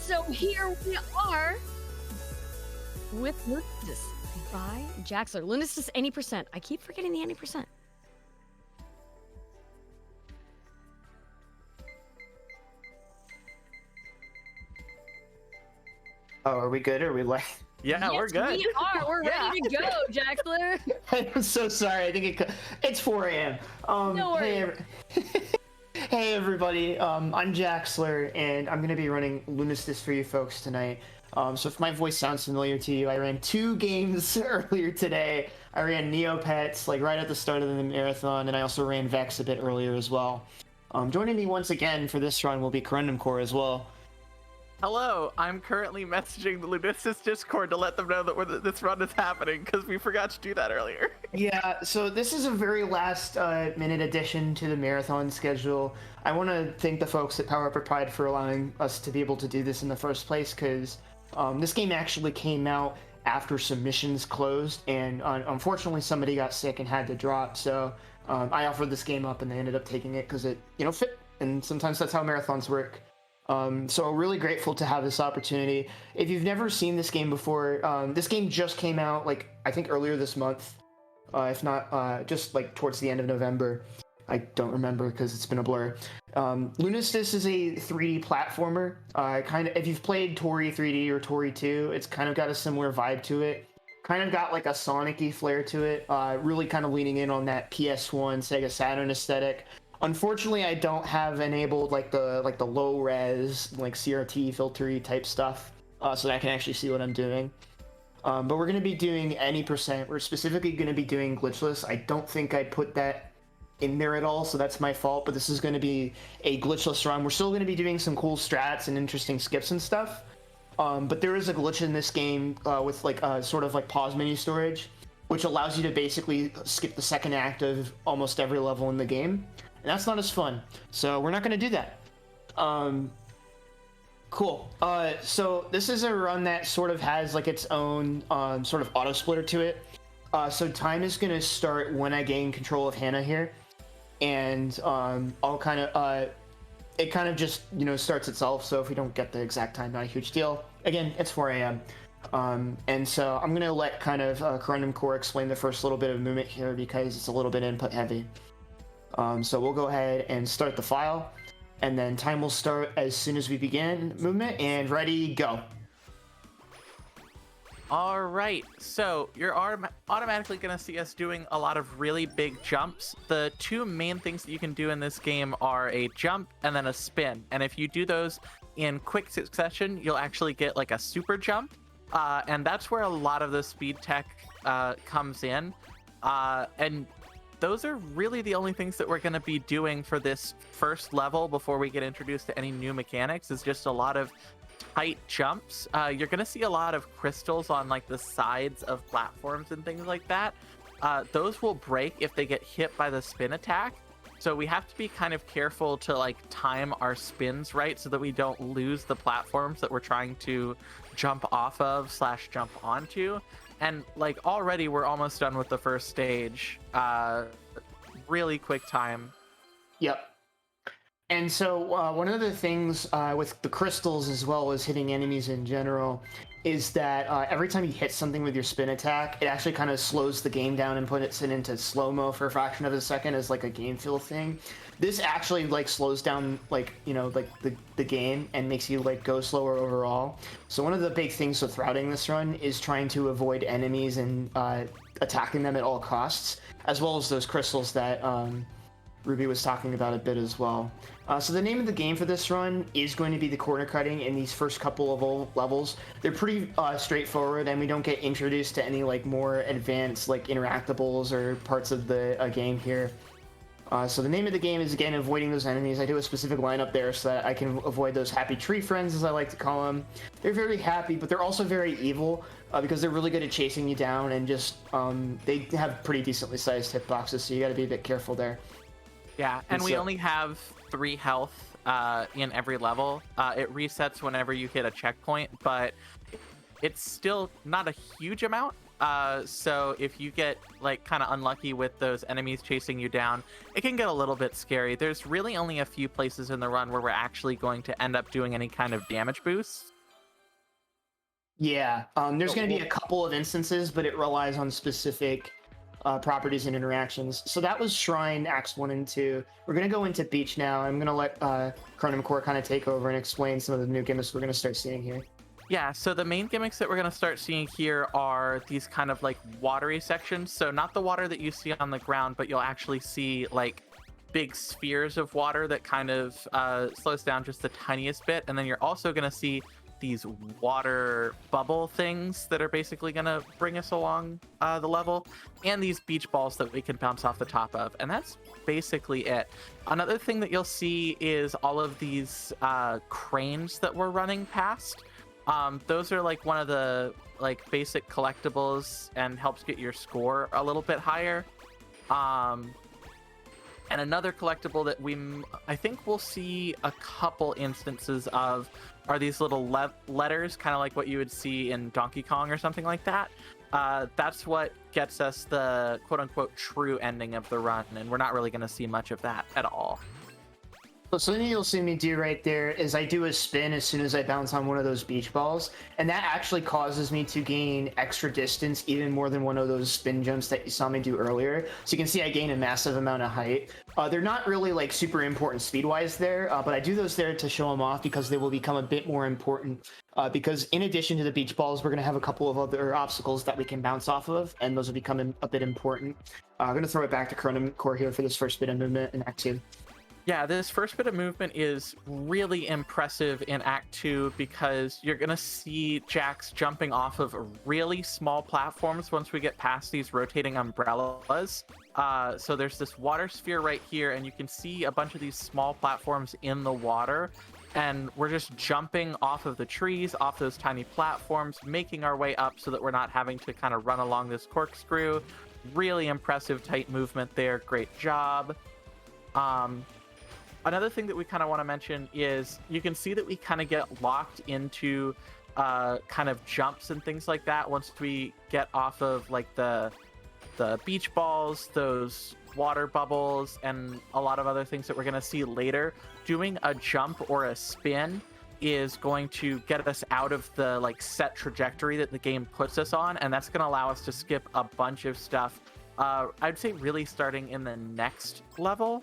So here we are with Lunistice by Jaxler. Lunistice any percent. I keep forgetting the any percent. Oh, are we good? Are we like? Yeah, Yes, we're good. We are. We're ready to go, Jaxler. I'm so sorry. I think it's 4 a.m. No worries. Hey everybody. I'm Jaxler, and I'm gonna be running Lunistice for you folks tonight. So if my voice sounds familiar to you, I ran 2 games earlier today. I ran Neopets like right at the start of the marathon, and I also ran Vex a bit earlier as well. Joining me once again for this run will be Corundum Core as well. Hello, I'm currently messaging the Lunistice Discord to let them know that this run is happening because we forgot to do that earlier. Yeah, so this is a very last minute addition to the marathon schedule. I want to thank the folks at Power Up Your Pride for allowing us to be able to do this in the first place, because this game actually came out after submissions closed, and unfortunately somebody got sick and had to drop, so I offered this game up and they ended up taking it because it fit, and sometimes that's how marathons work. So really grateful to have this opportunity. If you've never seen this game before, this game just came out like I think earlier this month, if not just like towards the end of November. I don't remember because it's been a blur. Lunistice is a 3D platformer. Kind of, if you've played Tori 3D or Tori 2, it's kind of got a similar vibe to it. Kind of got like a Sonic-y flair to it. Really kind of leaning in on that PS1 Sega Saturn aesthetic. Unfortunately, I don't have enabled like the low res like CRT filtery type stuff, so that I can actually see what I'm doing. But we're going to be doing any percent. We're specifically going to be doing glitchless. I don't think I put that in there at all, so that's my fault. But this is going to be a glitchless run. We're still going to be doing some cool strats and interesting skips and stuff. But there is a glitch in this game with like sort of like pause menu storage, which allows you to basically skip the second act of almost every level in the game. And that's not as fun, so we're not going to do that. Cool. So this is a run that sort of has like its own sort of auto splitter to it. So time is going to start when I gain control of Hannah here, and I'll kind of it kind of just starts itself. So if we don't get the exact time, not a huge deal. Again, it's 4 a.m. And so I'm going to let kind of Corundum Core explain the first little bit of movement here because it's a little bit input heavy. So we'll go ahead and start the file, and then time will start as soon as we begin movement. And ready, go. All right, so you're automatically going to see us doing a lot of really big jumps. The 2 main things that you can do in this game are a jump and then a spin. And if you do those in quick succession, you'll actually get like a super jump. And that's where a lot of the speed tech comes in. And those are really the only things that we're going to be doing for this first level before we get introduced to any new mechanics, is just a lot of tight jumps. You're going to see a lot of crystals on like the sides of platforms and things like that. Those will break if they get hit by the spin attack. So we have to be kind of careful to like time our spins right so that we don't lose the platforms that we're trying to jump off of / jump onto. And like already we're almost done with the first stage. Really quick time. Yep. And so one of the things with the crystals, as well as hitting enemies in general, is that every time you hit something with your spin attack, it actually kind of slows the game down and puts it into slow-mo for a fraction of a second as like a game feel thing. This actually like slows down like the game and makes you like go slower overall. So one of the big things with routing this run is trying to avoid enemies and attacking them at all costs, as well as those crystals that Ruby was talking about a bit as well. So the name of the game for this run is going to be the corner cutting in these first couple of levels. They're pretty straightforward, and we don't get introduced to any like more advanced like interactables or parts of the game here. So the name of the game is, again, avoiding those enemies. I do a specific lineup there so that I can avoid those happy tree friends, as I like to call them. They're very happy, but they're also very evil because they're really good at chasing you down, and just they have pretty decently sized hitboxes, so you got to be a bit careful there. Yeah, and we only have 3 health in every level. It resets whenever you hit a checkpoint, but it's still not a huge amount. So if you get like kind of unlucky with those enemies chasing you down, it can get a little bit scary. There's really only a few places in the run where we're actually going to end up doing any kind of damage boosts. Yeah, there's going to be a couple of instances, but it relies on specific properties and interactions. So that was Shrine, Acts 1 and 2. We're going to go into Beach now. I'm going to let Chronom Core kind of take over and explain some of the new gimmicks we're going to start seeing here. Yeah, so the main gimmicks that we're going to start seeing here are these kind of like watery sections. So not the water that you see on the ground, but you'll actually see like big spheres of water that kind of slows down just the tiniest bit. And then you're also going to see these water bubble things that are basically going to bring us along the level, and these beach balls that we can bounce off the top of. And that's basically it. Another thing that you'll see is all of these cranes that we're running past. Those are like one of the like basic collectibles and helps get your score a little bit higher. And another collectible that I think we'll see a couple instances of are these little letters, kind of like what you would see in Donkey Kong or something like that. That's what gets us the quote-unquote true ending of the run, and we're not really going to see much of that at all. So something you'll see me do right there is I do a spin as soon as I bounce on one of those beach balls, and that actually causes me to gain extra distance, even more than one of those spin jumps that you saw me do earlier. So you can see I gain a massive amount of height. They're not really like super important speed-wise there, but I do those there to show them off because they will become a bit more important. Because in addition to the beach balls, we're going to have a couple of other obstacles that we can bounce off of, and those will become a bit important. I'm going to throw it back to Chronom Core here for this first bit of movement in Act 2. Yeah, this first bit of movement is really impressive in Act 2 because you're going to see Jax jumping off of really small platforms once we get past these rotating umbrellas. So there's this water sphere right here, and you can see a bunch of these small platforms in the water. And we're just jumping off of the trees, off those tiny platforms, making our way up so that we're not having to kind of run along this corkscrew. Really impressive, tight movement there. Great job. Another thing that we kind of want to mention is you can see that we kind of get locked into kind of jumps and things like that once we get off of like the beach balls, those water bubbles, and a lot of other things that we're going to see later. Doing a jump or a spin is going to get us out of the like set trajectory that the game puts us on, and that's going to allow us to skip a bunch of stuff. I'd say really starting in the next level.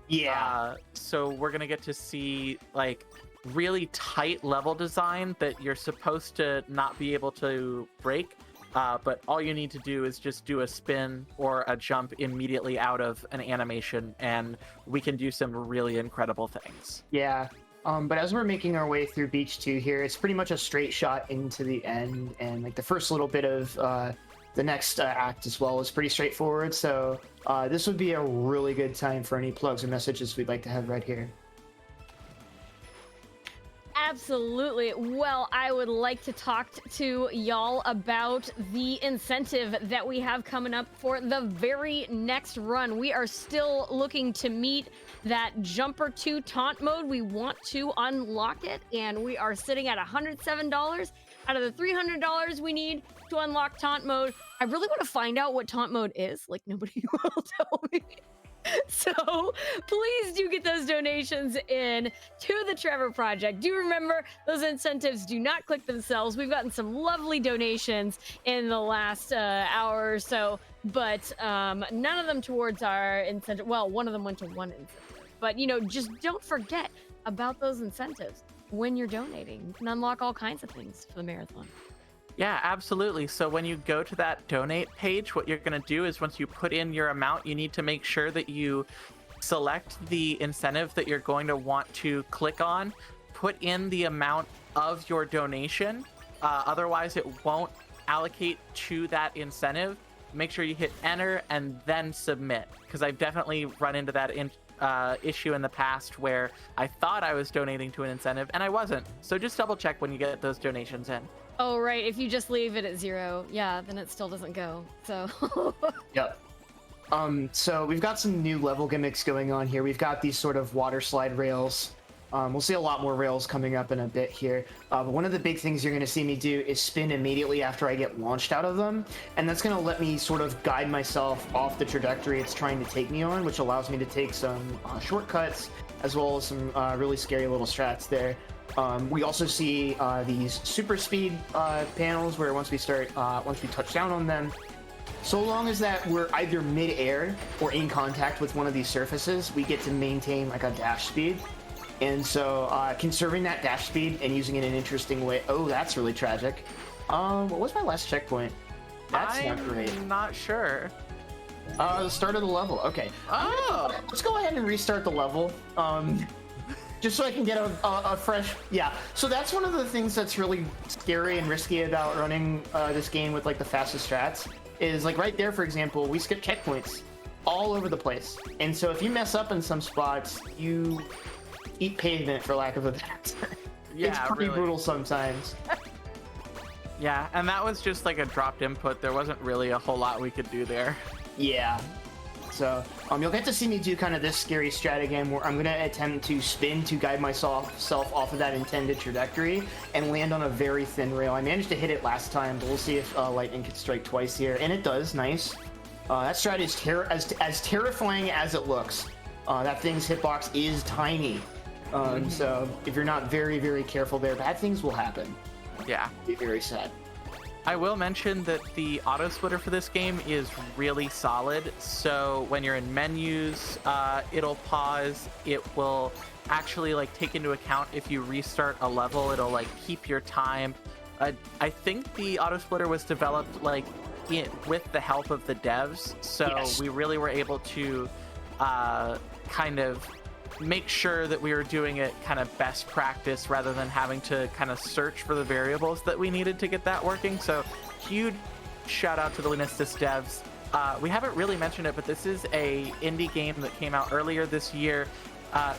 Yeah. So we're going to get to see like really tight level design that you're supposed to not be able to break. But all you need to do is just do a spin or a jump immediately out of an animation, and we can do some really incredible things. Yeah. But as we're making our way through Beach 2 here, it's pretty much a straight shot into the end, and like the first little bit of the next act as well is pretty straightforward. So this would be a really good time for any plugs or messages we'd like to have right here. Absolutely. Well, I would like to talk to y'all about the incentive that we have coming up for the very next run. We are still looking to meet that Jumper 2 taunt mode. We want to unlock it, and we are sitting at $107 out of the $300 we need to unlock taunt mode. I really want to find out what taunt mode is. Like, nobody will tell me. So please do get those donations in to the Trevor Project. Do remember, those incentives do not click themselves. We've gotten some lovely donations in the last hour or so, but none of them towards our incentive. Well, one of them went to one incentive. But, you know, just don't forget about those incentives when you're donating. You can unlock all kinds of things for the marathon. Yeah, absolutely. So when you go to that donate page, what you're going to do is once you put in your amount, you need to make sure that you select the incentive that you're going to want to click on, put in the amount of your donation. Otherwise, it won't allocate to that incentive. Make sure you hit enter and then submit, because I've definitely run into that issue in the past where I thought I was donating to an incentive and I wasn't. So just double check when you get those donations in. Oh, right. If you just leave it at 0, yeah, then it still doesn't go. So. Yep. So we've got some new level gimmicks going on here. We've got these sort of water slide rails. We'll see a lot more rails coming up in a bit here. But one of the big things you're going to see me do is spin immediately after I get launched out of them. And that's going to let me sort of guide myself off the trajectory it's trying to take me on, which allows me to take some shortcuts as well as some really scary little strats there. We also see these super speed panels where once we touch down on them, so long as that we're either mid-air or in contact with one of these surfaces, we get to maintain like a dash speed. And so conserving that dash speed and using it in an interesting way. Oh, that's really tragic. What was my last checkpoint? That's not great. I'm not sure. The start of the level. Okay. Oh. Let's go ahead and restart the level. Just so I can get a fresh... Yeah. So that's one of the things that's really scary and risky about running this game with like the fastest strats. Is like right there, for example, we skip checkpoints all over the place. And so if you mess up in some spots, you eat pavement, for lack of a better term. Yeah, it's pretty really. brutal sometimes. Yeah, and that was just like a dropped input. There wasn't really a whole lot we could do there. Yeah. So you'll get to see me do kind of this scary strat again, where I'm going to attempt to spin to guide myself off of that intended trajectory and land on a very thin rail. I managed to hit it last time, but we'll see if lightning can strike twice here. And it does. Nice. That strat is as terrifying as it looks. That thing's hitbox is tiny. So if you're not very, very careful there, bad things will happen. Yeah. Be very sad. I will mention that the auto splitter for this game is really solid. So when you're in menus, it'll pause. It will actually like take into account if you restart a level. It'll like keep your time. I think the auto splitter was developed like with the help of the devs. So Yes. we really were able to kind of make sure that we were doing it kind of best practice rather than having to kind of search for the variables that we needed to get that working. So huge shout out to the Lunistice devs. We haven't really mentioned it, but this is a indie game that came out earlier this year.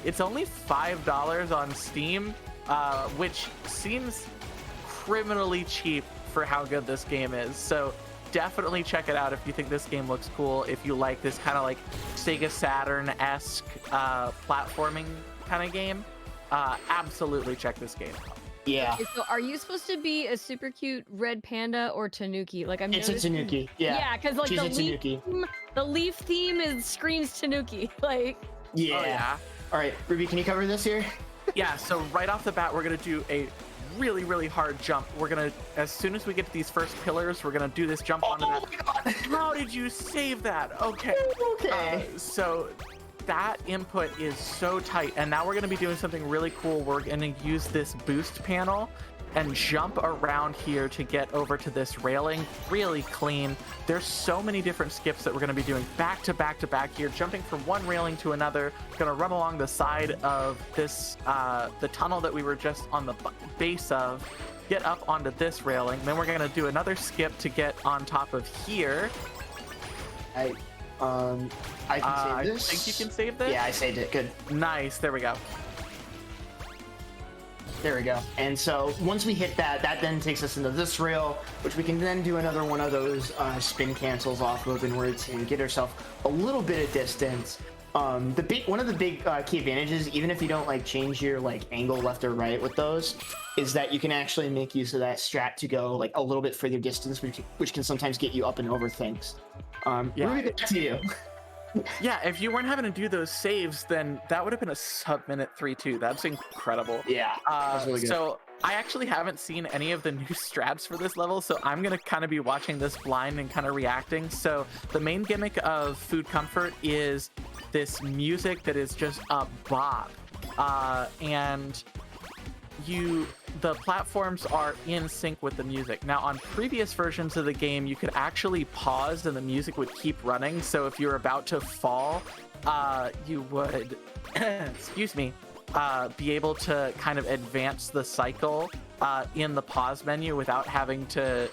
It's only $5 on Steam, which seems criminally cheap for how good this game is. So definitely check it out if you think this game looks cool, if you like this kind of like Sega Saturn-esque platforming kind of game. Absolutely check this game out. Yeah. Okay, so are you supposed to be a super cute red panda or Tanuki? Like I'm It's a noticing- Tanuki. Yeah. Yeah, because like She's the a leaf, Tanuki. the leaf theme screams Tanuki. Like Yeah. Oh, yeah. All right, Ruby, can you cover this here? Yeah, so right off the bat, we're going to do a really, really hard jump. We're going to, as soon as we get to these first pillars, we're going to do this jump onto that. my God. How did you save that? Okay. Okay. So that input is so tight. And now we're going to be doing something really cool. We're going to use this boost panel and jump around here to get over to this railing really clean. There's so many different skips that we're going to be doing back to back to back here, jumping from one railing to another. Going to run along the side of this, the tunnel that we were just on the base of, get up onto this railing. Then we're going to do another skip to get on top of here. I can save this. I think you can save this. Yeah, I saved it. Good. Nice. There we go. There we go. And so once we hit that, that then takes us into this rail, which we can then do another one of those spin cancels off of in order to get ourselves a little bit of distance. One of the big key advantages, even if you don't like change your like angle left or right with those, is that you can actually make use of that strat to go like a little bit further distance, which can sometimes get you up and over things. Yeah. Ruby, back to you. Yeah, if you weren't having to do those saves, then that would have been a sub-minute 3-2. That's incredible. Yeah, that's really good. So I actually haven't seen any of the new strats for this level, so I'm gonna kind of be watching this blind and kind of reacting. So the main gimmick of Food Comfort is this music that is just a bop, and the platforms are in sync with the music. Now, on previous versions of the game, you could actually pause and the music would keep running. So if you're about to fall, you would, excuse me, be able to kind of advance the cycle in the pause menu without having to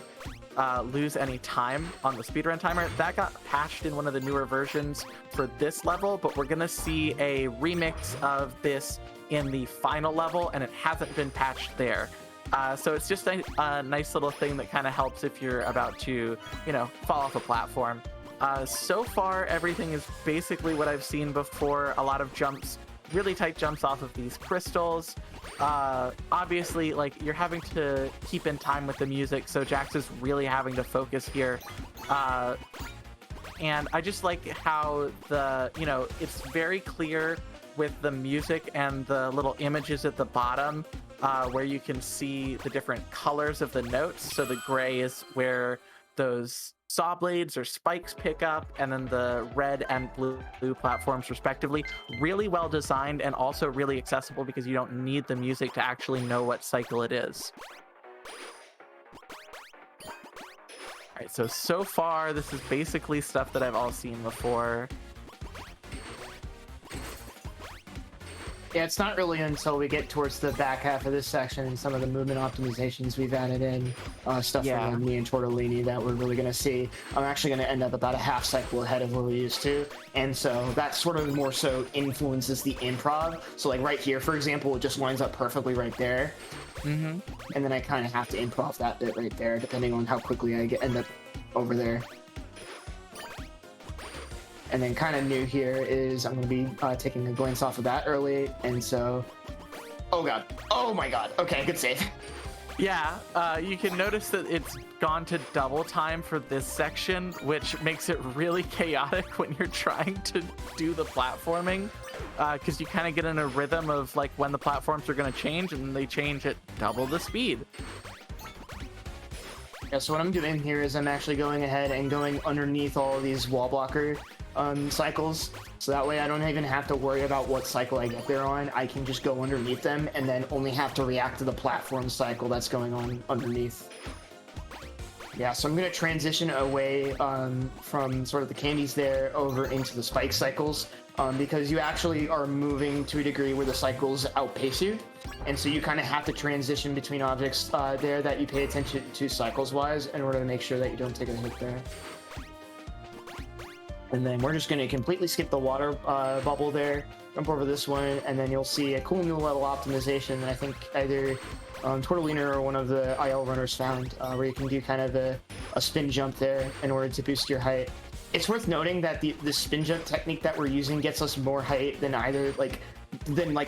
lose any time on the speedrun timer. That got patched in one of the newer versions for this level, but we're gonna see a remix of this in the final level, and it hasn't been patched there. So it's just a nice little thing that kind of helps if you're about to, fall off a platform. So far, everything is basically what I've seen before. A lot of jumps, really tight jumps off of these crystals. Obviously, like, you're having to keep in time with the music, so Jax is really having to focus here. And I just like how it's very clear with the music and the little images at the bottom where you can see the different colors of the notes. So the gray is where those saw blades or spikes pick up, and then the red and blue platforms respectively. Really well designed, and also really accessible because you don't need the music to actually know what cycle it is. All right, so far this is basically stuff that I've all seen before. Yeah, it's not really until we get towards the back half of this section and some of the movement optimizations we've added in, stuff from me and Tortellini, that we're really going to see. I'm actually going to end up about a half cycle ahead of where we used to, and so that sort of more so influences the improv. So like right here, for example, it just lines up perfectly right there. And then I kind of have to improv that bit right there, depending on how quickly I end up over there. And then kind of new here is I'm going to be taking a glance off of that early, and so... Oh god. Oh my god. Okay, good save. Yeah, you can notice that it's gone to double time for this section, which makes it really chaotic when you're trying to do the platforming, because you kind of get in a rhythm of like when the platforms are going to change, and they change at double the speed. Yeah, so what I'm doing here is I'm actually going ahead and going underneath all of these wall blocker cycles, so that way I don't even have to worry about what cycle I get there on. I can just go underneath them and then only have to react to the platform cycle that's going on underneath. Yeah, so I'm going to transition away from sort of the candies there over into the spike cycles, because you actually are moving to a degree where the cycles outpace you, and so you kind of have to transition between objects there that you pay attention to cycles wise in order to make sure that you don't take a hit there. And then we're just going to completely skip the water bubble there, jump over this one, and then you'll see a cool new level optimization that I think either Tortellini or one of the IL runners found, where you can do kind of a spin jump there in order to boost your height. It's worth noting that the spin jump technique that we're using gets us more height than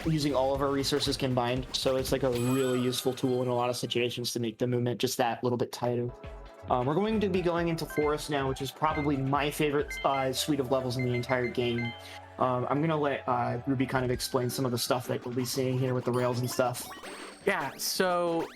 using all of our resources combined. So it's like a really useful tool in a lot of situations to make the movement just that little bit tighter. We're going to be going into Forest now, which is probably my favorite suite of levels in the entire game. I'm going to let Ruby kind of explain some of the stuff that we'll be seeing here with the rails and stuff. Yeah, so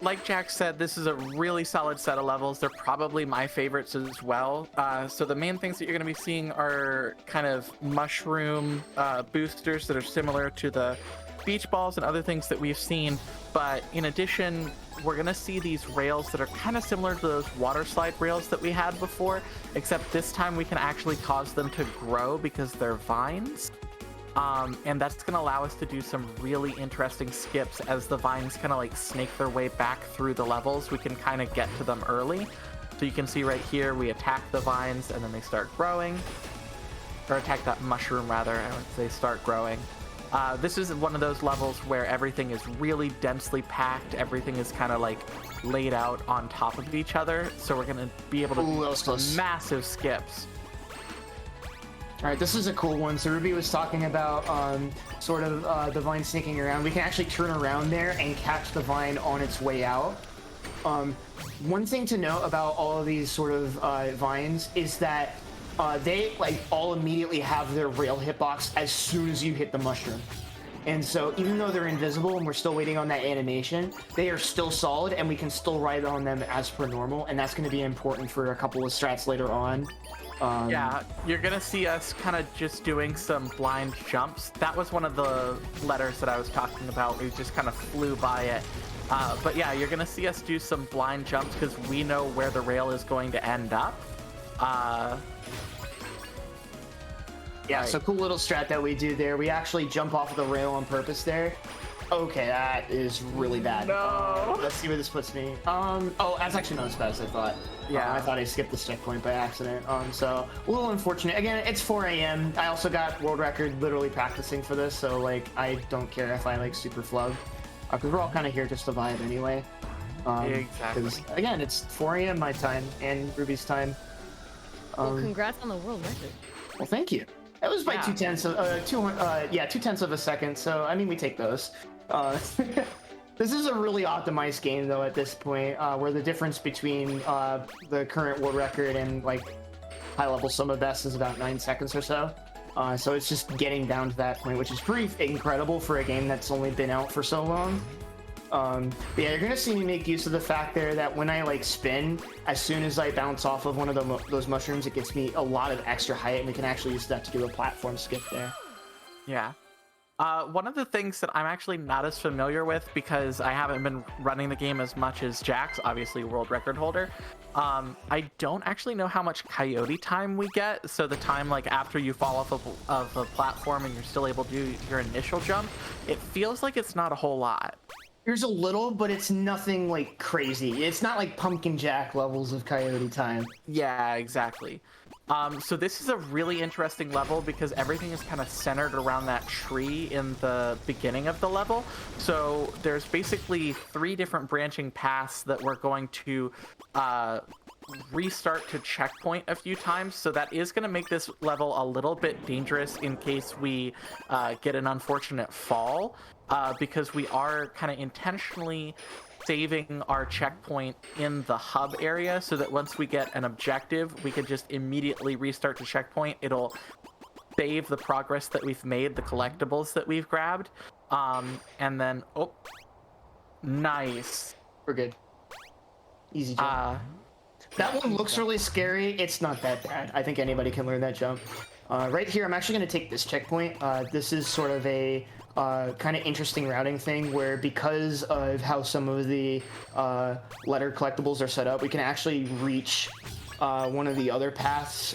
like Jack said, this is a really solid set of levels. They're probably my favorites as well. So the main things that you're going to be seeing are kind of mushroom boosters that are similar to the beach balls and other things that we've seen. But in addition, we're going to see these rails that are kind of similar to those water slide rails that we had before, except this time we can actually cause them to grow because they're vines. And that's going to allow us to do some really interesting skips as the vines kind of like snake their way back through the levels. We can kind of get to them early. So you can see right here, we attack the vines and then they start growing. Or attack that mushroom rather, and they start growing. This is one of those levels where everything is really densely packed. Everything is kind of like laid out on top of each other. So we're going to be able to do some massive skips. All right, this is a cool one. So Ruby was talking about sort of the vine snaking around. We can actually turn around there and catch the vine on its way out. One thing to note about all of these sort of vines is that they like all immediately have their rail hitbox as soon as you hit the mushroom. And so even though they're invisible and we're still waiting on that animation, they are still solid and we can still ride on them as per normal. And that's going to be important for a couple of strats later on. Yeah, you're going to see us kind of just doing some blind jumps. That was one of the letters that I was talking about. We just kind of flew by it. But yeah, you're going to see us do some blind jumps because we know where the rail is going to end up. Yeah, right. So cool little strat that we do there. We actually jump off of the rail on purpose there. Okay, that is really bad. No. Let's see where this puts me. Oh, that's actually not as bad as I thought. Yeah. I thought I skipped the checkpoint by accident. So a little unfortunate. Again, it's 4 a.m. I also got world record literally practicing for this, so like I don't care if I like super flub, because we're all kind of here just to vibe anyway. Exactly. Again, it's 4 a.m. my time and Ruby's time. Well, congrats on the world record. Well, thank you. That was by 2/10 of a second. So I mean, we take those. This is a really optimized game, though. At this point, where the difference between the current world record and like high level summer best is about 9 seconds or so. So it's just getting down to that point, which is pretty incredible for a game that's only been out for so long. But yeah, you're gonna see me make use of the fact there that when I like spin, as soon as I bounce off of one of those mushrooms, it gets me a lot of extra height, and we can actually use that to do a platform skip there. Yeah. One of the things that I'm actually not as familiar with, because I haven't been running the game as much as Jax, obviously world record holder, I don't actually know how much coyote time we get. So the time like after you fall off of a platform and you're still able to do your initial jump, it feels like it's not a whole lot. There's a little, but it's nothing like crazy. It's not like Pumpkin Jack levels of coyote time. Yeah, exactly. So this is a really interesting level because everything is kind of centered around that tree in the beginning of the level. So there's basically 3 different branching paths that we're going to restart to checkpoint a few times. So that is going to make this level a little bit dangerous in case we get an unfortunate fall, because we are kind of intentionally saving our checkpoint in the hub area so that once we get an objective, we can just immediately restart to checkpoint. It'll save the progress that we've made, the collectibles that we've grabbed, and then nice, we're good. Easy jump. That one looks really scary. It's not that bad. I think anybody can learn that jump. Right here, I'm actually going to take this checkpoint. This is sort of a kind of interesting routing thing where, because of how some of the letter collectibles are set up, we can actually reach one of the other paths.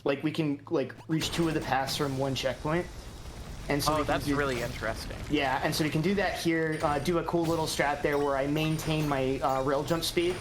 Like we can like reach 2 of the paths from one checkpoint. And so that's really interesting. Yeah, and so we can do that here, do a cool little strat there where I maintain my rail jump speed.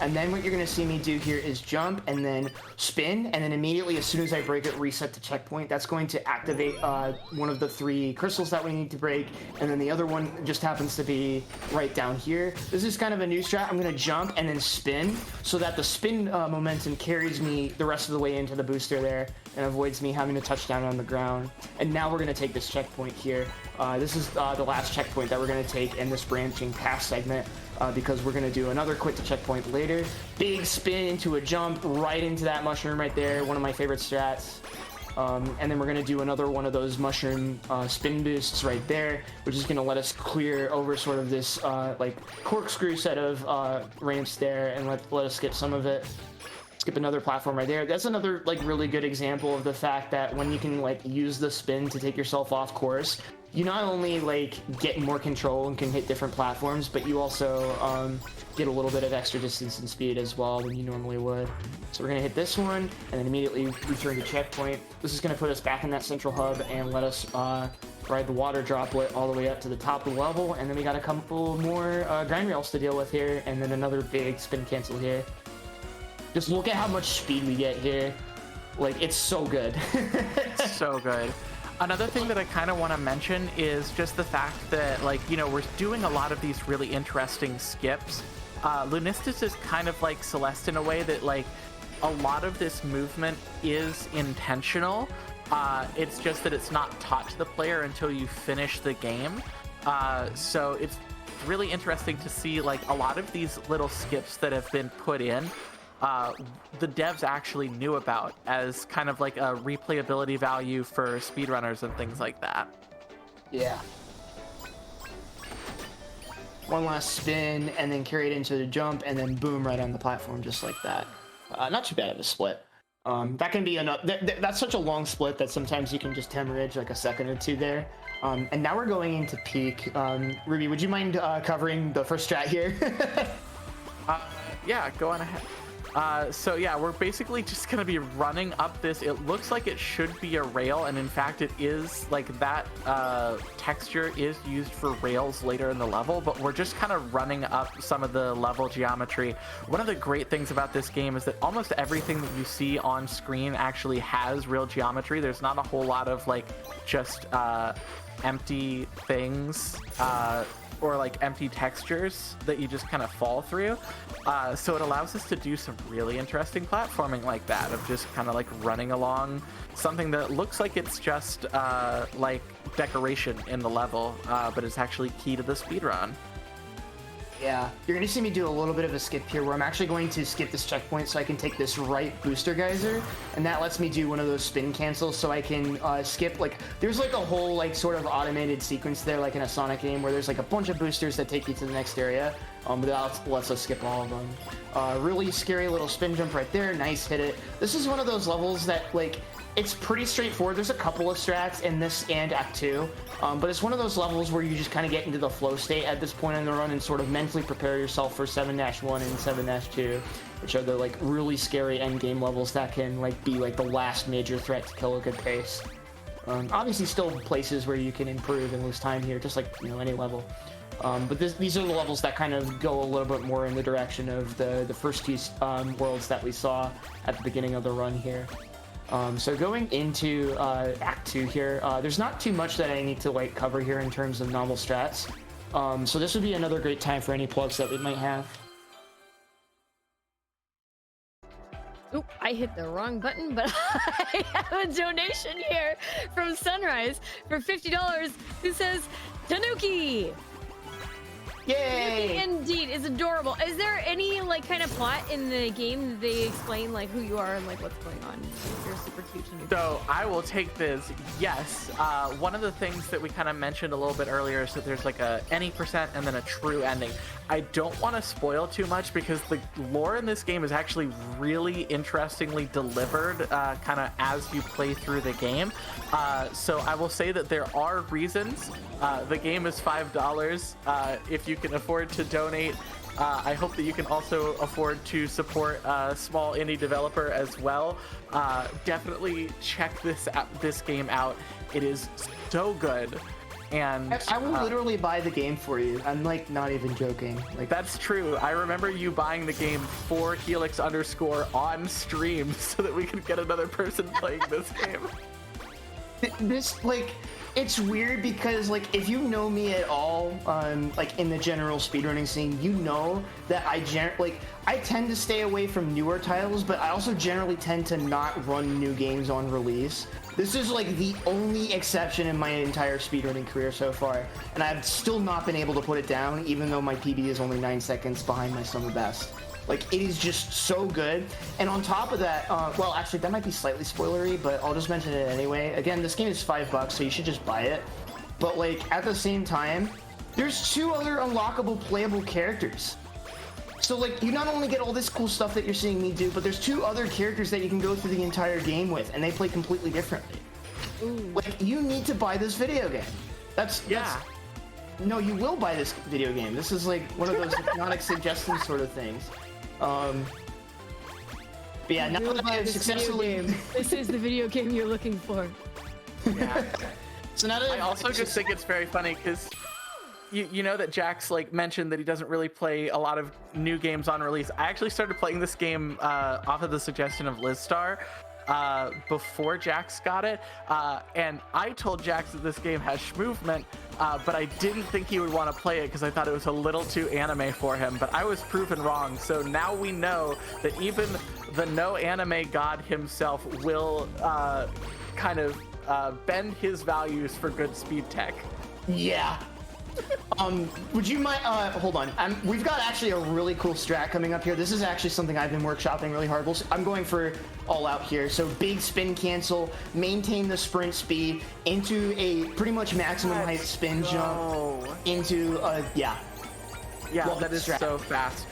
And then what you're going to see me do here is jump and then spin, and then immediately as soon as I break it, reset to checkpoint. That's going to activate one of the 3 crystals that we need to break, and then the other one just happens to be right down here. This is kind of a new strat. I'm going to jump and then spin so that the spin momentum carries me the rest of the way into the booster there and avoids me having to touch down on the ground. And now we're going to take this checkpoint here. This is the last checkpoint that we're going to take in this branching path segment. Because we're going to do another quit to checkpoint later. Big spin into a jump right into that mushroom right there, one of my favorite strats. And then we're going to do another one of those mushroom spin boosts right there, which is going to let us clear over sort of this like corkscrew set of ramps there and let us skip some of it. Skip another platform right there. That's another like really good example of the fact that when you can like use the spin to take yourself off course, you not only like get more control and can hit different platforms, but you also get a little bit of extra distance and speed as well than you normally would. So we're gonna hit this one and then immediately return to checkpoint. This is gonna put us back in that central hub and let us ride the water droplet all the way up to the top of the level. And then we got a couple more grind rails to deal with here, and then another big spin cancel here. Just look at how much speed we get here. Like, it's so good. So good. Another thing that I kind of want to mention is just the fact that, like, you know, we're doing a lot of these really interesting skips. Lunistice is kind of like Celeste in a way that, like, a lot of this movement is intentional. It's just that it's not taught to the player until you finish the game. So it's really interesting to see, like, a lot of these little skips that have been put in, the devs actually knew about as kind of like a replayability value for speedrunners and things like that. Yeah. One last spin and then carry it into the jump and then boom, right on the platform just like that. Not too bad of a split. That can be enough. That's such a long split that sometimes you can just hemorrhage like a second or two there. And now we're going into peak. Ruby, would you mind covering the first strat here? Yeah, go on ahead. So yeah, we're basically just gonna be running up this. It looks like it should be a rail, and in fact it is. Like, that texture is used for rails later in the level, but we're just kind of running up some of the level geometry. One of the great things about this game is that almost everything that you see on screen actually has real geometry. There's not a whole lot of like just empty things or like empty textures that you just kind of fall through. So it allows us to do some really interesting platforming like that, of just kind of like running along something that looks like it's just like decoration in the level, but it's actually key to the speedrun. Yeah, you're gonna see me do a little bit of a skip here where I'm actually going to skip this checkpoint so I can take this right booster geyser, and that lets me do one of those spin cancels so I can skip, like, there's like a whole like sort of automated sequence there like in a Sonic game where there's like a bunch of boosters that take you to the next area, but that lets us skip all of them. Really scary little spin jump right there, nice, hit it. This is one of those levels that like, it's pretty straightforward. There's a couple of strats in this and Act 2, but it's one of those levels where you just kind of get into the flow state at this point in the run and sort of mentally prepare yourself for 7-1 and 7-2, which are the like really scary end game levels that can like be like the last major threat to kill a good pace. Obviously still places where you can improve and lose time here, just like, you know, any level. But these are the levels that kind of go a little bit more in the direction of the first two worlds that we saw at the beginning of the run here. So going into Act 2 here, there's not too much that I need to like cover here in terms of novel strats. So this would be another great time for any plugs that we might have. Oop, I hit the wrong button, but I have a donation here from Sunrise for $50 who says, Tanuki! Yay! Tanuki indeed is adorable. Is there any like kind of plot in the game that they explain like who you are and like what's going on? You're super cute. So I will take this. Yes, one of the things that we kind of mentioned a little bit earlier is that there's like a any percent and then a true ending. I don't want to spoil too much because the lore in this game is actually really interestingly delivered kind of as you play through the game. So I will say that there are reasons. The game is $5. If you can afford to donate, I hope that you can also afford to support a small indie developer as well. Definitely check this game out. It is so good. And I will literally buy the game for you. I'm like not even joking. Like, that's true. I remember you buying the game for Helix_ on stream so that we could get another person playing this game. This like, it's weird because like if you know me at all, like in the general speedrunning scene, you know that I tend to stay away from newer titles, but I also generally tend to not run new games on release. This is like the only exception in my entire speedrunning career so far, and I've still not been able to put it down, even though my PB is only 9 seconds behind my summer best. Like, it is just so good. And on top of that, well, actually, that might be slightly spoilery, but I'll just mention it anyway. Again, this game is $5, so you should just buy it. But, like, at the same time, there's 2 other unlockable playable characters. So, like, you not only get all this cool stuff that you're seeing me do, but there's 2 other characters that you can go through the entire game with, and they play completely differently. Ooh. Like, you need to buy this video game. No, you will buy this video game. This is, like, one of those hypnotic suggestions sort of things. But yeah, now that I have successfully... This is the video game you're looking for. Yeah. So now that I also just think it's very funny because you know that Jax like mentioned that he doesn't really play a lot of new games on release. I actually started playing this game off of the suggestion of Lizstar before Jax got it, and I told Jax that this game has movement, but I didn't think he would want to play it because I thought it was a little too anime for him, but I was proven wrong. So now we know that even the no anime god himself will kind of bend his values for good speed tech. Yeah. Would you mind, hold on. We've got actually a really cool strat coming up here. This is actually something I've been workshopping really hard. I'm going for all out here. So big spin cancel, maintain the sprint speed into a pretty much maximum height spin jump into, yeah. Yeah, that is so fast.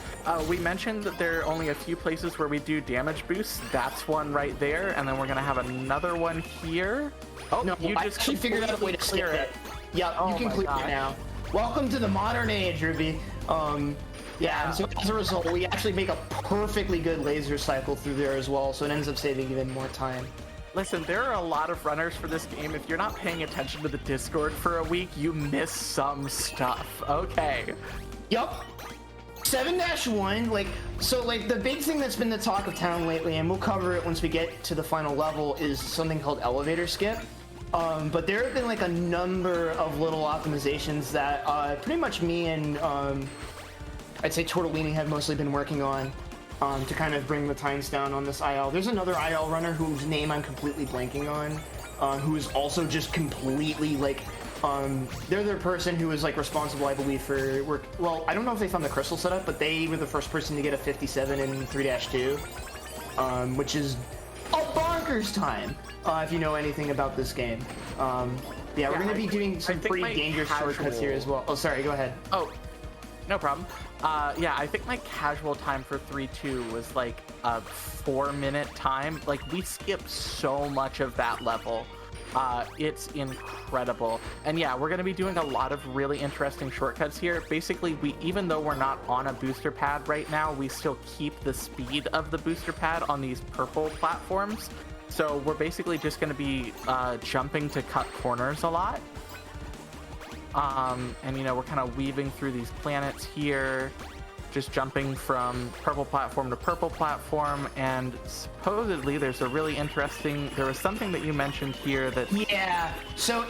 We mentioned that there are only a few places where we do damage boosts. That's one right there, and then we're gonna have another one here. Oh, no, you I just actually figured out a way to clear it. Yeah, you can clear it now. Welcome to the modern age, Ruby. Yeah, and so as a result, we actually make a perfectly good laser cycle through there as well, so it ends up saving even more time. Listen, there are a lot of runners for this game. If you're not paying attention to the Discord for a week, you miss some stuff. Okay. Yup. 7-1, like, so like the big thing that's been the talk of town lately, and we'll cover it once we get to the final level, is something called elevator skip. But there have been like a number of little optimizations that pretty much me and I'd say Tortellini have mostly been working on to kind of bring the times down on this IL. There's another IL runner whose name I'm completely blanking on, who is also just completely like They're the person who was like responsible, I believe, for work. Well, I don't know if they found the crystal setup, but they were the first person to get a 57 in 3-2, which is a bonkers time, if you know anything about this game. Yeah, we're going to be doing some pretty dangerous shortcuts here as well. Oh, sorry, go ahead. Oh, no problem. Yeah, I think my casual time for 3-2 was like a 4-minute time. Like, we skipped so much of that level. It's incredible. And yeah, we're going to be doing a lot of really interesting shortcuts here. Basically, even though we're not on a booster pad right now, we still keep the speed of the booster pad on these purple platforms. So we're basically just going to be jumping to cut corners a lot. And you know, we're kind of weaving through these planets here, just jumping from purple platform to purple platform. And supposedly there's a really interesting, there was something that you mentioned here that... Yeah, so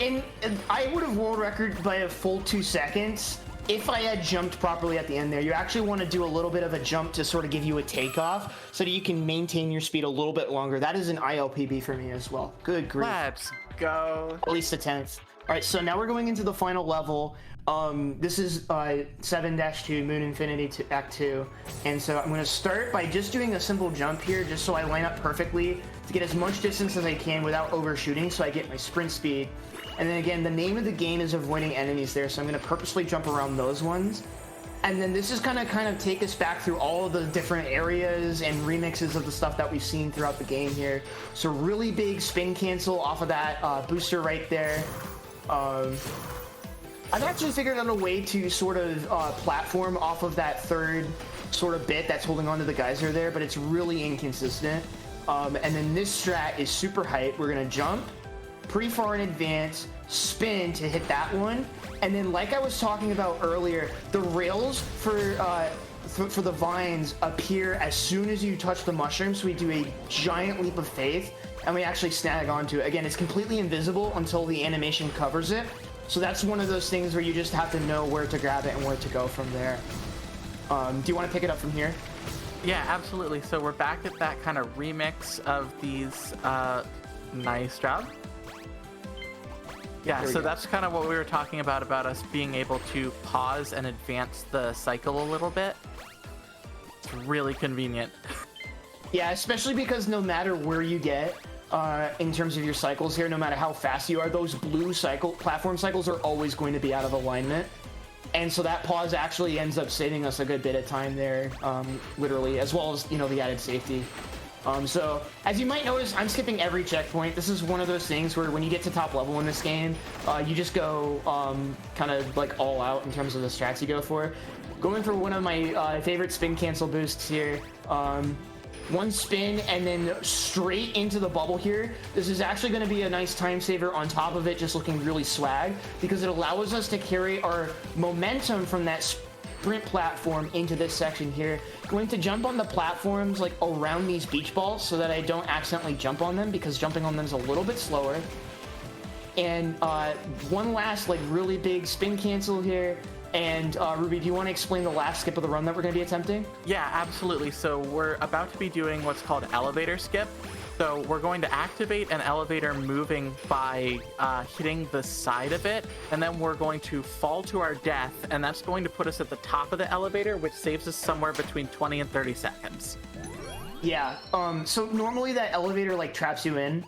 I would have world record by a full 2 seconds if I had jumped properly at the end there. You actually want to do a little bit of a jump to sort of give you a takeoff so that you can maintain your speed a little bit longer. That is an ILPB for me as well. Good grief. Let's go. At least a 10th. All right, so now we're going into the final level. This is 7-2 Moon Infinity to Act 2. And so I'm going to start by just doing a simple jump here, just so I line up perfectly to get as much distance as I can without overshooting, so I get my sprint speed. And then again, the name of the game is avoiding enemies there, so I'm going to purposely jump around those ones. And then this is going to kind of take us back through all of the different areas and remixes of the stuff that we've seen throughout the game here. So really big spin cancel off of that booster right there. I've actually figured out a way to sort of platform off of that third sort of bit that's holding onto the geyser there, but it's really inconsistent. And then this strat is super hype. We're going to jump pretty far in advance, spin to hit that one, and then like I was talking about earlier, the rails for the vines appear as soon as you touch the mushroom, so we do a giant leap of faith, and we actually snag onto it. Again, it's completely invisible until the animation covers it, so that's one of those things where you just have to know where to grab it and where to go from there. Do you want to pick it up from here? Yeah, absolutely. So we're back at that kind of remix of these. Nice job. Yeah, so that's kind of what we were talking about us being able to pause and advance the cycle a little bit. It's really convenient. Yeah, especially because no matter where you get in terms of your cycles here, no matter how fast you are, those blue platform cycles are always going to be out of alignment. And so that pause actually ends up saving us a good bit of time there, literally, as well as, you know, the added safety. So, as you might notice, I'm skipping every checkpoint. This is one of those things where when you get to top level in this game, you just go kind of like all out in terms of the strats you go for. Going for one of my favorite spin cancel boosts here. One spin and then straight into the bubble here. This is actually going to be a nice time saver on top of it, just looking really swag, because it allows us to carry our momentum from that sprint platform into this section here. Going to jump on the platforms like around these beach balls so that I don't accidentally jump on them, because jumping on them is a little bit slower. And one last like really big spin cancel here. And Ruby, do you want to explain the last skip of the run that we're going to be attempting? Yeah, absolutely. So we're about to be doing what's called elevator skip. So we're going to activate an elevator moving by hitting the side of it, and then we're going to fall to our death, and that's going to put us at the top of the elevator, which saves us somewhere between 20 and 30 seconds. Yeah, so normally that elevator like traps you in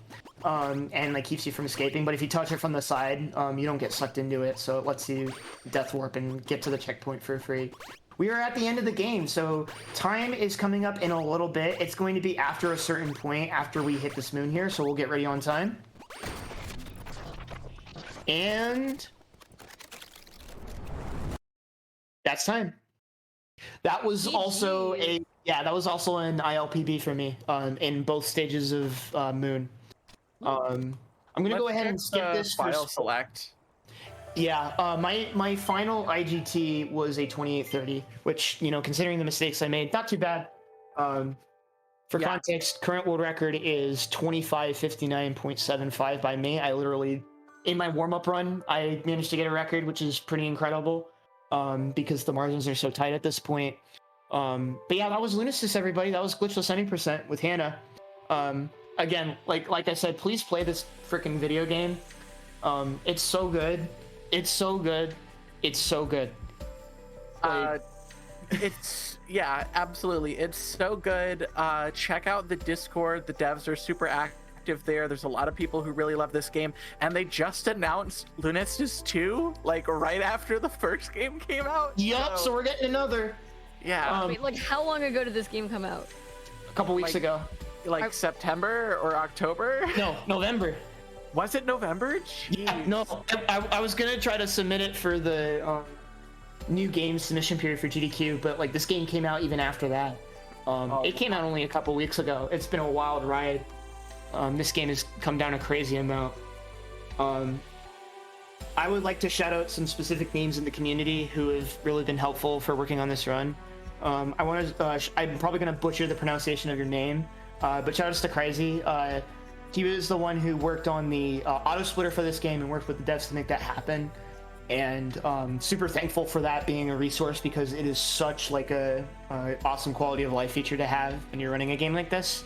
and like keeps you from escaping, but if you touch it from the side, you don't get sucked into it, so it lets you death warp and get to the checkpoint for free. We are at the end of the game, so time is coming up in a little bit. It's going to be after a certain point after we hit this moon here, so we'll get ready on time. And that's time. That was also an ILPB for me in both stages of Moon. I'm gonna go ahead and skip this file select. Yeah, my final IGT was a 2830, which, you know, considering the mistakes I made, not too bad. For context, current world record is 25:59.75 by me. I literally, in my warm-up run, I managed to get a record, which is pretty incredible, because the margins are so tight at this point. But yeah, that was Lunistice, everybody. That was Glitchless 70% with Hannah. Again, like I said, please play this freaking video game. It's so good. It's so good. It's so good. Like, It's yeah, absolutely. It's so good. Check out the Discord. The devs are super active there. There's a lot of people who really love this game, and they just announced Lunistice 2 like right after the first game came out. yup. So we're getting another. Yeah, Wait, like how long ago did this game come out? A couple weeks Like- ago. like September or October. No, November. Was it November? Yeah, Jeez. no, I was gonna try to submit it for the new game submission period for GDQ, but like this game came out even after that. It came out only a couple weeks ago. It's been a wild ride. This game has come down a crazy amount. I would like to shout out some specific names in the community who have really been helpful for working on this run. I'm probably gonna butcher the pronunciation of your name, but shout outs to Crazy. He was the one who worked on the auto splitter for this game and worked with the devs to make that happen. And super thankful for that being a resource, because it is such like a awesome quality of life feature to have when you're running a game like this.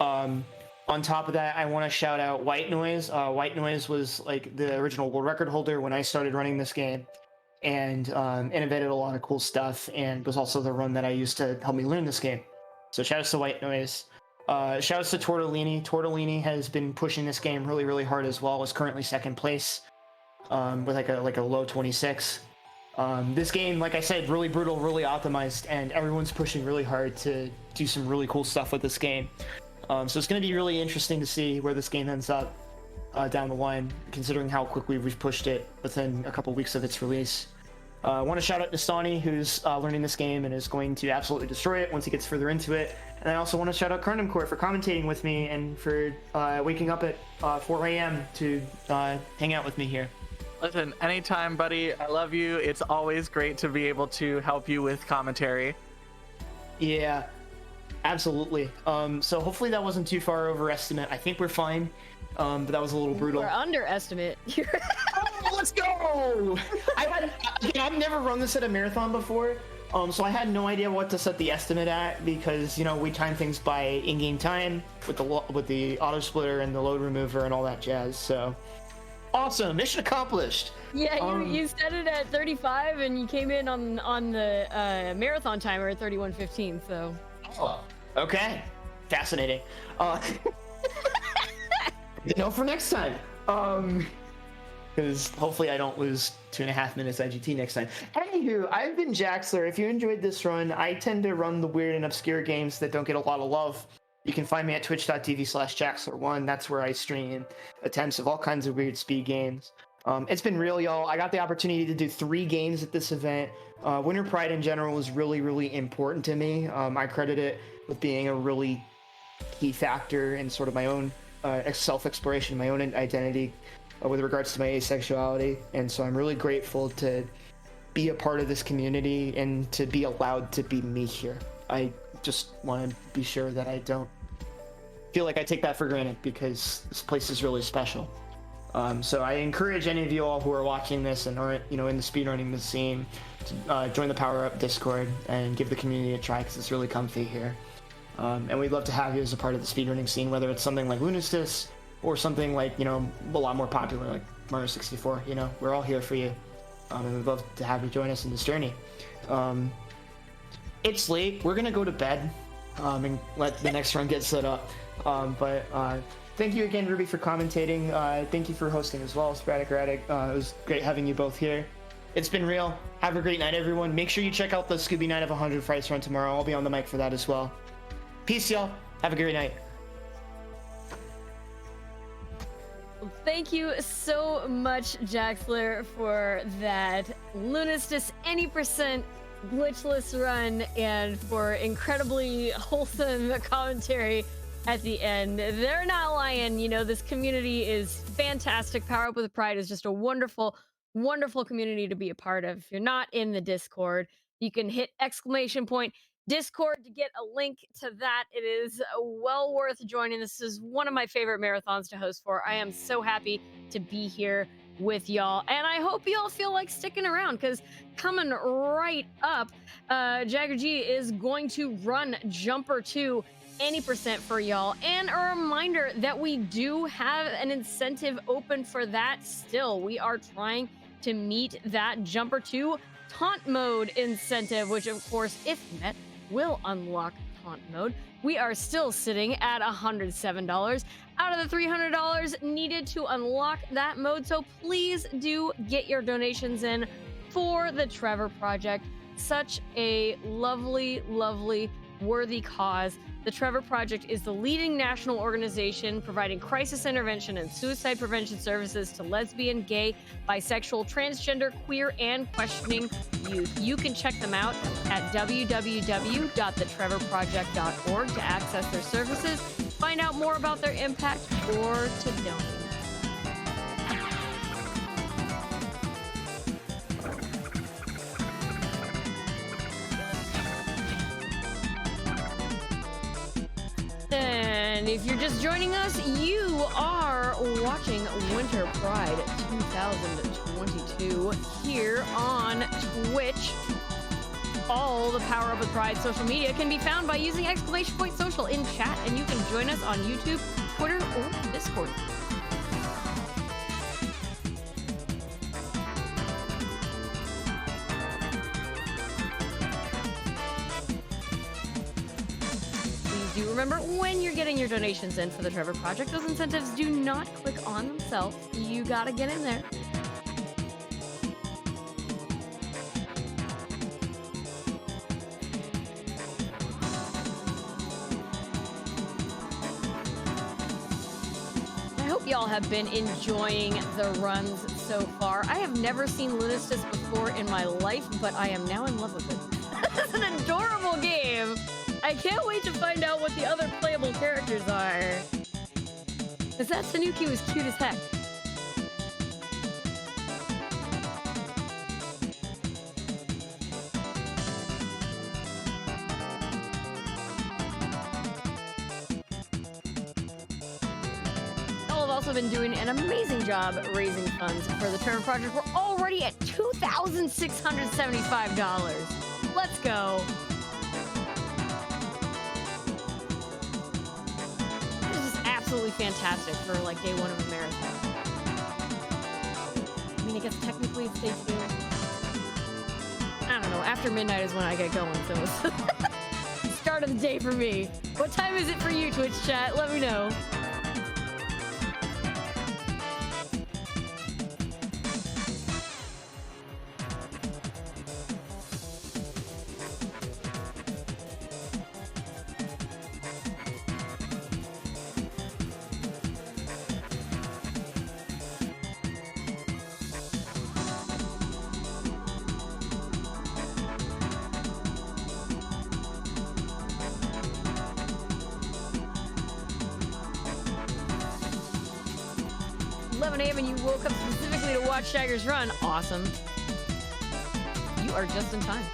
On top of that, I want to shout out White Noise. White Noise was like the original world record holder when I started running this game, and innovated a lot of cool stuff, and was also the run that I used to help me learn this game. So shout outs to White Noise. Shout outs to Tortellini. Tortellini has been pushing this game really, really hard as well. Is currently second place with like a low 26. This game, like I said, really brutal, really optimized, and everyone's pushing really hard to do some really cool stuff with this game. So it's going to be really interesting to see where this game ends up down the line, considering how quickly we've pushed it within a couple weeks of its release. I want to shout out Nastani, who's learning this game and is going to absolutely destroy it once he gets further into it. And I also want to shout out Carnum Court for commentating with me and for waking up at 4 a.m. to hang out with me here. Listen, anytime, buddy. I love you. It's always great to be able to help you with commentary. Yeah, absolutely. So hopefully that wasn't too far overestimate. I think we're fine, but that was a little brutal. Or underestimate. Oh, let's go! I've never run this at a marathon before, so I had no idea what to set the estimate at, because we time things by in-game time with the auto splitter and the load remover and all that jazz. So awesome, mission accomplished. Yeah, you set it at 35 and you came in on the marathon timer at 31:15. So. Oh, okay, fascinating. No, for next time. Because hopefully I don't lose 2.5 minutes IGT next time. Anywho, I've been Jaxler. If you enjoyed this run, I tend to run the weird and obscure games that don't get a lot of love. You can find me at twitch.tv/Jaxler1. That's where I stream attempts of all kinds of weird speed games. It's been real, y'all. I got the opportunity to do 3 games at this event. Winter Pride in general was really, really important to me. I credit it with being a really key factor in sort of my own self-exploration, my own identity with regards to my asexuality. And so I'm really grateful to be a part of this community and to be allowed to be me here. I just want to be sure that I don't feel like I take that for granted, because this place is really special. So I encourage any of you all who are watching this and aren't, in the speedrunning the scene, to join the Power Up Discord and give the community a try, because it's really comfy here. And we'd love to have you as a part of the speedrunning scene, whether it's something like Lunistice or something like, a lot more popular like Mario 64. We're all here for you. And we'd love to have you join us in this journey. It's late. We're going to go to bed and let the next run get set up. But thank you again, Ruby, for commentating. Thank you for hosting as well, Sporadic Erratic. It was great having you both here. It's been real. Have a great night, everyone. Make sure you check out the Scooby Night of 100 Frights run tomorrow. I'll be on the mic for that as well. Peace, y'all. Have a great night. Thank you so much, Jaxler, for that Lunistice any percent glitchless run, and for incredibly wholesome commentary at the end. They're not lying. This community is fantastic. Power Up with Pride is just a wonderful, wonderful community to be a part of. If you're not in the Discord, you can hit !Discord to get a link to that. It is well worth joining. This is one of my favorite marathons to host for. I am so happy to be here with y'all, and I hope y'all feel like sticking around, because coming right up, Jagger G is going to run Jumper 2 any percent for y'all. And a reminder that we do have an incentive open for that still. We are trying to meet that Jumper 2 taunt mode incentive, which of course, if met, will unlock taunt mode. We are still sitting at $107 out of the $300 needed to unlock that mode. So please do get your donations in for the Trevor Project. Such a lovely, lovely, worthy cause. The Trevor Project is the leading national organization providing crisis intervention and suicide prevention services to lesbian, gay, bisexual, transgender, queer, and questioning youth. You can check them out at www.thetrevorproject.org to access their services, find out more about their impact, or to donate. And if you're just joining us, you are watching Winter Pride 2022 here on Twitch. All the Power Up with Pride social media can be found by using !social in chat, and you can join us on YouTube, Twitter, or Discord. Remember, when you're getting your donations in for the Trevor Project, those incentives do not click on themselves. You gotta get in there. I hope y'all have been enjoying the runs so far. I have never seen Lunistice before in my life, but I am now in love with it. It's an adorable game. I can't wait to find out what the other playable characters are. Because that Tanuki was cute as heck. Y'all have also been doing an amazing job raising funds for the Trevor Project. We're already at $2,675. Let's go. Absolutely fantastic for like day one of a marathon. I mean, I guess technically it's day 2. I don't know. After midnight is when I get going, so it's start of the day for me. What time is it for you, Twitch chat? Let me know. And you woke up specifically to watch Shagger's run. Awesome. You are just in time.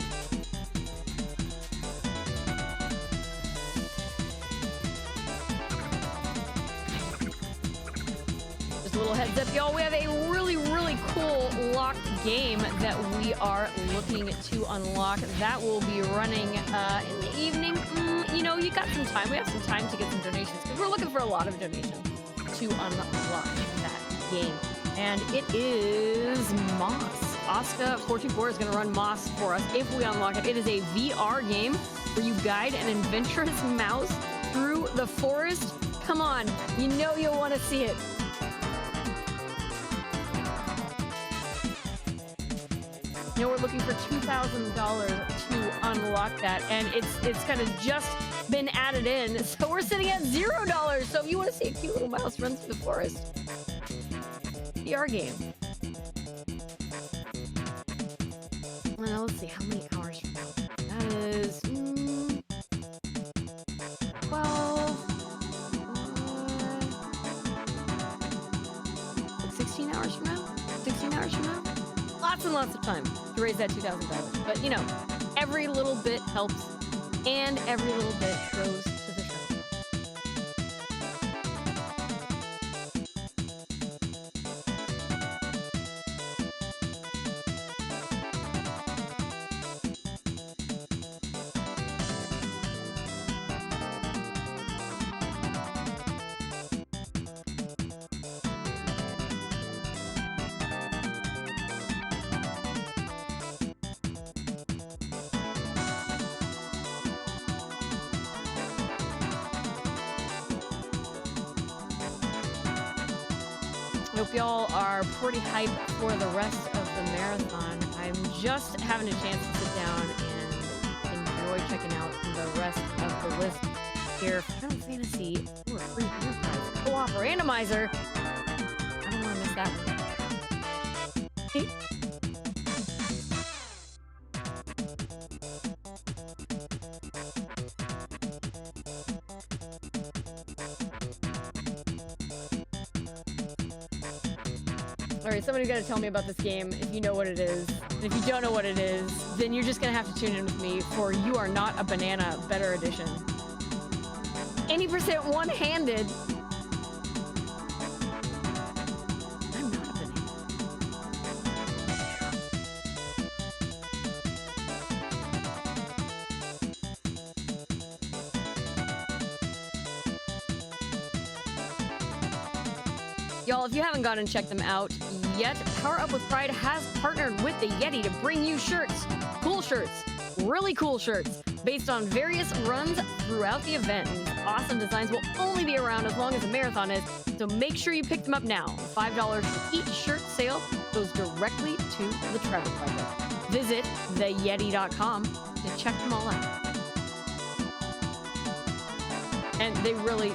Just a little heads up, y'all. We have a really, really cool locked game that we are looking to unlock. That will be running in the evening. You know, you got some time. We have some time to get some donations because we're looking for a lot of donations to unlock that game, and it is Moss. Oscar424 is going to run Moss for us if we unlock it. It is a VR game where you guide an adventurous mouse through the forest. Come on, you know you'll want to see it. You know, we're looking for $2,000 to unlock that, and it's kind of just been added in, so we're sitting at $0. So if you want to see a cute little mouse run through the forest, VR game. Well, let's see, how many hours from now? That is 12, 16 hours from now? 16 hours from now? Lots and lots of time to raise that $2,000. But, you know, every little bit helps, and every little bit goes to the treasure. Hope y'all are pretty hyped for the rest of the marathon. I'm just having a chance to sit down and enjoy checking out the rest of the list here. Final Fantasy, ooh, a free prize, co-op randomizer. I don't want to miss that one. Alright, somebody's got to tell me about this game if you know what it is. And if you don't know what it is, then you're just going to have to tune in with me for You Are Not a Banana Better Edition. 80% one-handed. I'm not a banana. Y'all, if you haven't gone and checked them out yet, Power Up with Pride has partnered with the Yeti to bring you shirts, really cool shirts, based on various runs throughout the event. And these awesome designs will only be around as long as the marathon is, so make sure you pick them up now. $5 for each shirt sale goes directly to the Trevor Project. Visit theyeti.com to check them all out. And they really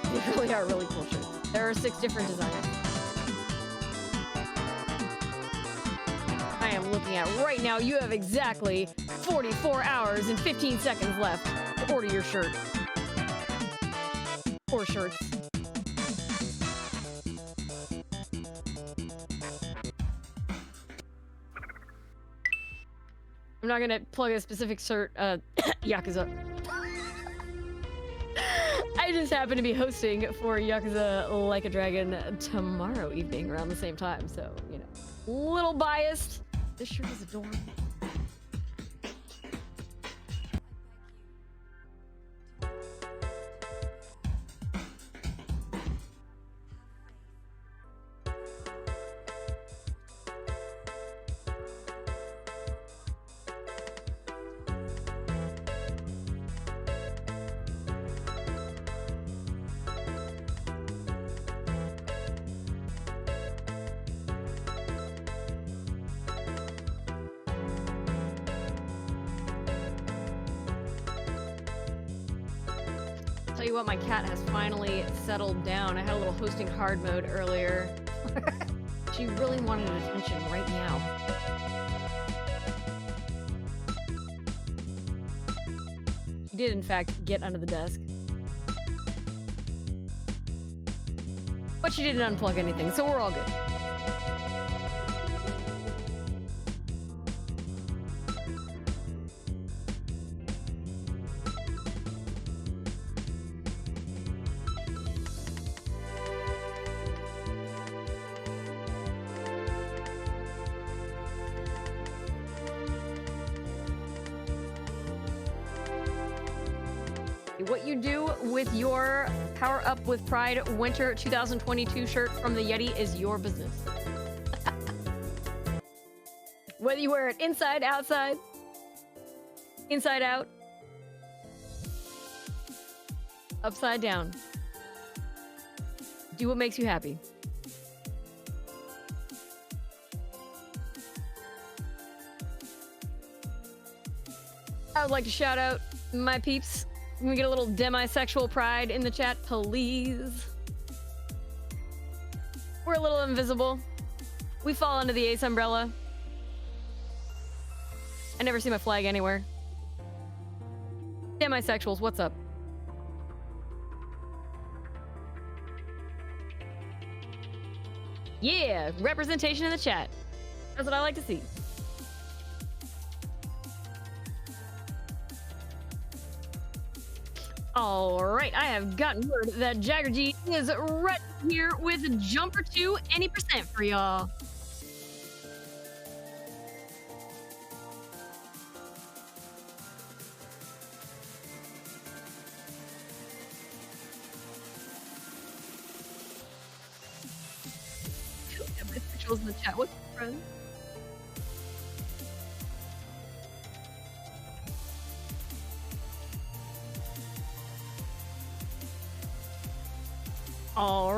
are really cool shirts. There are 6 different designs. I am looking at right now, you have exactly 44 hours and 15 seconds left to order your shirt. Or shirts. I'm not gonna plug a specific shirt, Yakuza. I just happen to be hosting for Yakuza Like a Dragon tomorrow evening around the same time, so, you know, little biased. This shirt is adorable. Tell you what, my cat has finally settled down. I had a little hosting hard mode earlier. She really wanted attention right now. She did, in fact, get under the desk. But she didn't unplug anything, so we're all good. What you do with your Power Up with Pride Winter 2022 shirt from the Yeti is your business. Whether you wear it inside, outside, inside out, upside down, do what makes you happy. I would like to shout out my peeps. Can we get a little demisexual pride in the chat, please? We're a little invisible. We fall under the Ace umbrella. I never see my flag anywhere. Demisexuals, what's up? Yeah, representation in the chat. That's what I like to see. All right, I have gotten word that Jagger G is right here with Jumper 2 any percent for y'all. In the chat. What's up, friend? All